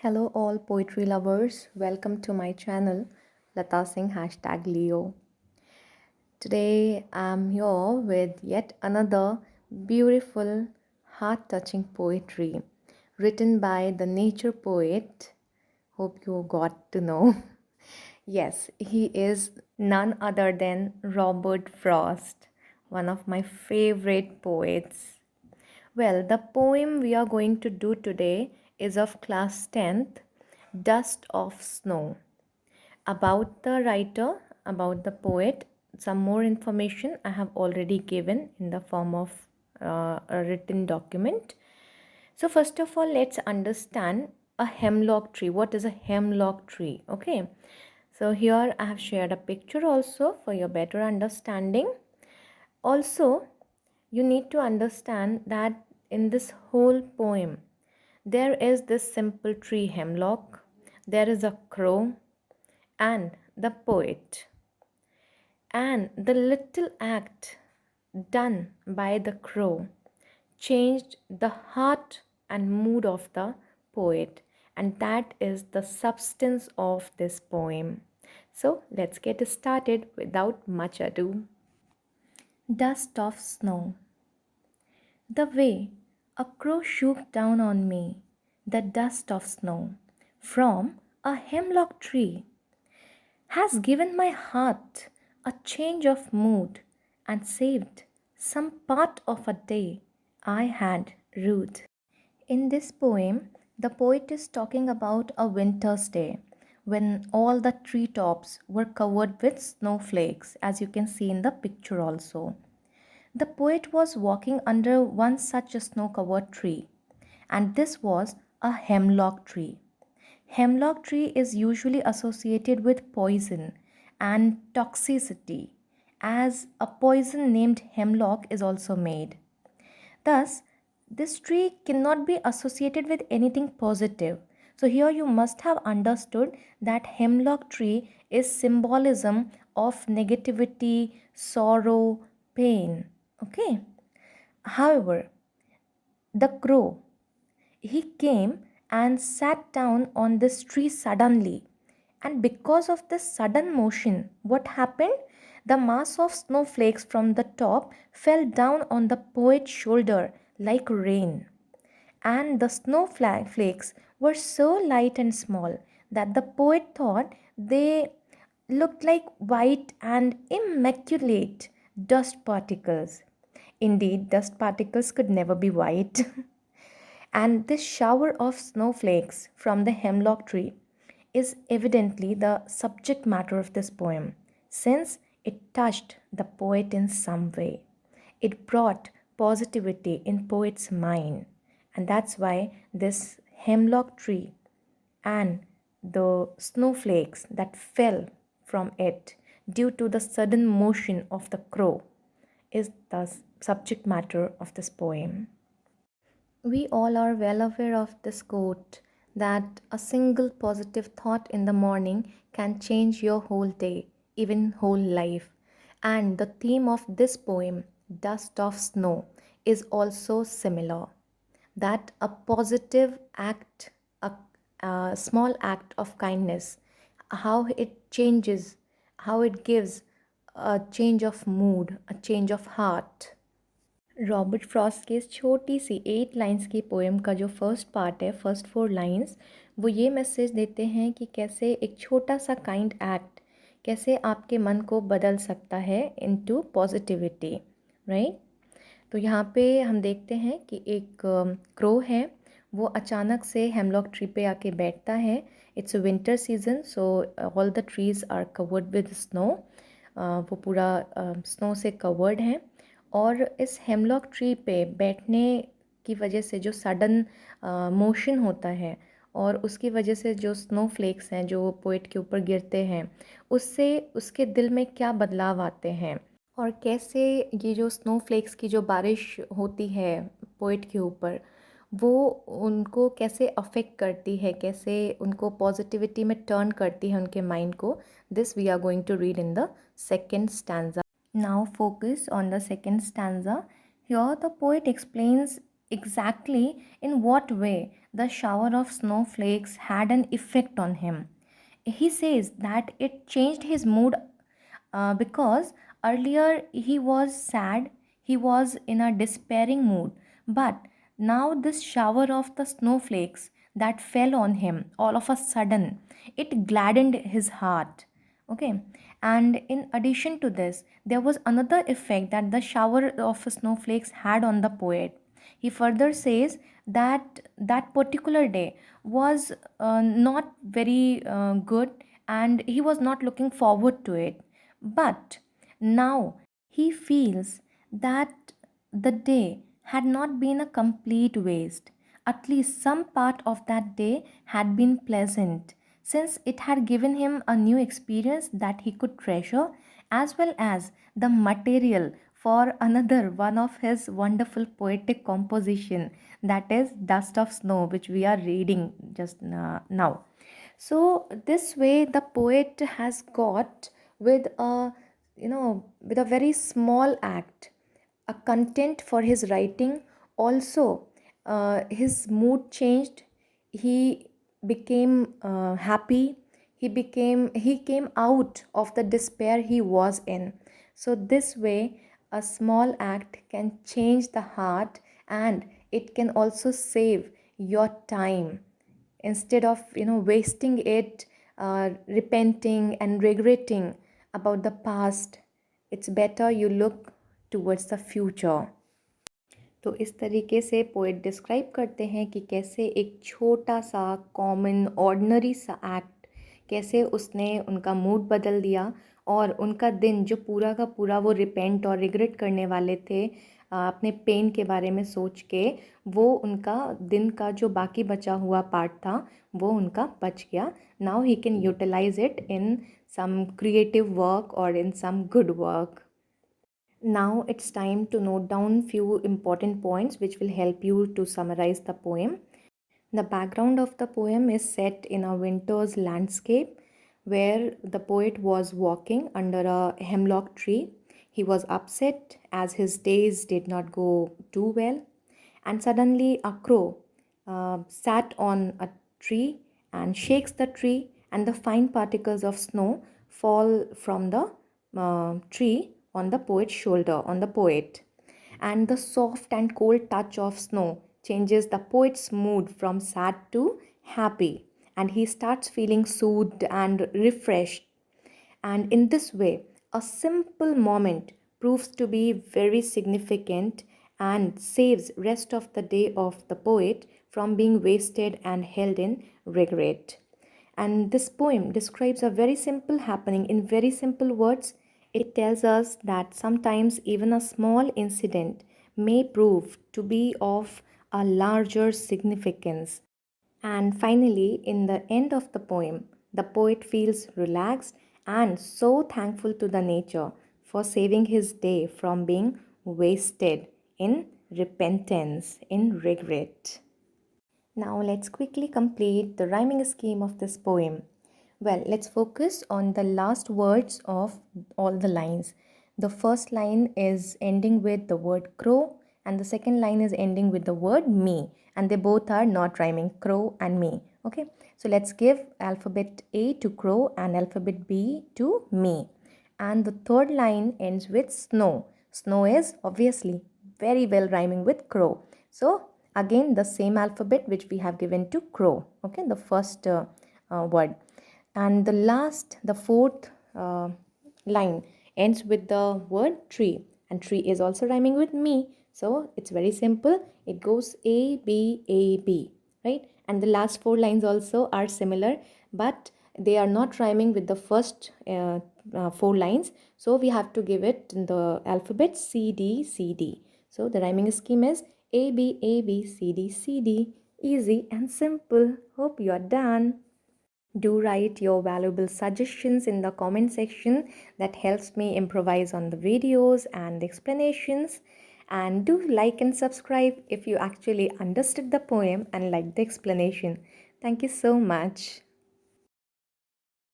Hello, all poetry lovers. Welcome to my channel, Lata Singh #Leo. Today I'm here with yet another beautiful, heart touching poetry written by the nature poet. Hope you got to know. Yes, he is none other than Robert Frost, one of my favorite poets. Well, the poem we are going to do today is of class 10th, Dust of Snow. About the writer, about the poet, some more information I have already given in the form of a written document. So, first of all, let's understand a hemlock tree. What is a hemlock tree? Okay. So, here I have shared a picture also for your better understanding. Also, you need to understand that in this whole poem, there is this simple tree hemlock, there is a crow, and the poet. And the little act done by the crow changed the heart and mood of the poet, and that is the substance of this poem. So let's get started without much ado. Dust of Snow. The way a crow shook down on me the dust of snow from a hemlock tree has given my heart a change of mood and saved some part of a day I had rued. In this poem, the poet is talking about a winter's day when all the treetops were covered with snowflakes, as you can see in the picture also. The poet was walking under one such a snow covered tree, and this was a hemlock tree. Hemlock tree is usually associated with poison and toxicity, as a poison named hemlock is also made. Thus, this tree cannot be associated with anything positive. So, here you must have understood that hemlock tree is symbolism of negativity, sorrow, pain. Okay. However, the crow, he came and sat down on this tree suddenly. And because of this sudden motion, what happened? The mass of snowflakes from the top fell down on the poet's shoulder like rain. And the snowflakes were so light and small that the poet thought they looked like white and immaculate dust particles. Indeed, dust particles could never be white. And this shower of snowflakes from the hemlock tree is evidently the subject matter of this poem, since it touched the poet in some way. It brought positivity in poet's mind, and that's why this hemlock tree and the snowflakes that fell from it due to the sudden motion of the crow is the subject matter of this poem. We all are well aware of this quote that a single positive thought in the morning can change your whole day, even whole life. And the theme of this poem, Dust of Snow, is also similar. That a positive act, a small act of kindness, how it changes, how it gives a change of mood, a change of heart. Robert Frost की इस छोटी सी 8 lines की poem का जो first part है, first 4 lines, वो ये message देते हैं कि कैसे एक छोटा सा काइंड एक्ट कैसे आपके मन को बदल सकता है इनटू पॉजिटिविटी, राइट। तो यहाँ पे हम देखते हैं कि एक क्रो है, वो अचानक से हेमलॉक ट्री पे आके बैठता है। It's winter season, so all the trees are covered with snow. वो पूरा स्नो से कवर्ड है, और इस हेमलॉक ट्री पे बैठने की वजह से जो सडन मोशन होता है और उसकी वजह से जो स्नोफ्लेक्स हैं जो पोएट के ऊपर गिरते हैं, उससे उसके दिल में क्या बदलाव आते हैं, और कैसे ये जो स्नोफ्लेक्स की जो बारिश होती है पोएट के ऊपर, वो उनको कैसे अफेक्ट करती है, कैसे उनको पॉजिटिविटी में टर्न करती है उनके माइंड को। This we are going to read in the second stanza. Now focus on the second stanza. Here the poet explains exactly in what way the shower of snowflakes had an effect on him. He says that it changed his mood because earlier he was sad, he was in a despairing mood, but now this shower of the snowflakes that fell on him all of a sudden, it gladdened his heart. Okay, and in addition to this, there was another effect that the shower of snowflakes had on the poet. He further says that that particular day was not very good, and he was not looking forward to it. But now he feels that the day had not been a complete waste. At least some part of that day had been pleasant, since it had given him a new experience that he could treasure, as well as the material for another one of his wonderful poetic composition, that is Dust of Snow, which we are reading just now. So this way the poet has got with a, with a very small act, a content for his writing. Also his mood changed, he became happy, he came out of the despair he was in. So this way a small act can change the heart, and it can also save your time. Instead of wasting it repenting and regretting about the past, it's better you look towards the future. तो इस तरीके से poet describe करते हैं कि कैसे एक छोटा सा कॉमन ऑर्डिनरी सा एक्ट कैसे उसने उनका मूड बदल दिया, और उनका दिन जो पूरा का पूरा वो रिपेंट और रिग्रेट करने वाले थे अपने पेन के बारे में सोच के, वो उनका दिन का जो बाकी बचा हुआ पार्ट था वो उनका बच गया. Now he can utilise it in some creative work और in some good work. Now it's time to note down few important points which will help you to summarize the poem. The background of the poem is set in a winter's landscape where the poet was walking under a hemlock tree. He was upset as his days did not go too well, and suddenly a crow sat on a tree and shakes the tree, and the fine particles of snow fall from the tree on the poet's shoulder, on the poet. And the soft and cold touch of snow changes the poet's mood from sad to happy, and he starts feeling soothed and refreshed. And in this way, a simple moment proves to be very significant and saves rest of the day of the poet from being wasted and held in regret. And this poem describes a very simple happening in very simple words. It tells us that sometimes even a small incident may prove to be of a larger significance. And finally, in the end of the poem, the poet feels relaxed and so thankful to the nature for saving his day from being wasted in repentance, in regret. Now let's quickly complete the rhyming scheme of this poem. Well, let's focus on the last words of all the lines. The first line is ending with the word crow, and the second line is ending with the word me, and they both are not rhyming, crow and me. Okay, so let's give alphabet A to crow and alphabet B to me. And the third line ends with snow. Snow is obviously very well rhyming with crow. So again the same alphabet which we have given to crow. Okay, the first word. And the last, the fourth line ends with the word tree, and tree is also rhyming with me. So it's very simple. It goes A, B, A, B, right? And the last four lines also are similar, but they are not rhyming with the first four lines. So we have to give it the alphabet C, D, C, D. So the rhyming scheme is A, B, A, B, C, D, C, D. Easy and simple. Hope you are done. Do write your valuable suggestions in the comment section. That helps me improvise on the videos and the explanations. And do like and subscribe if you actually understood the poem and liked the explanation. Thank you so much.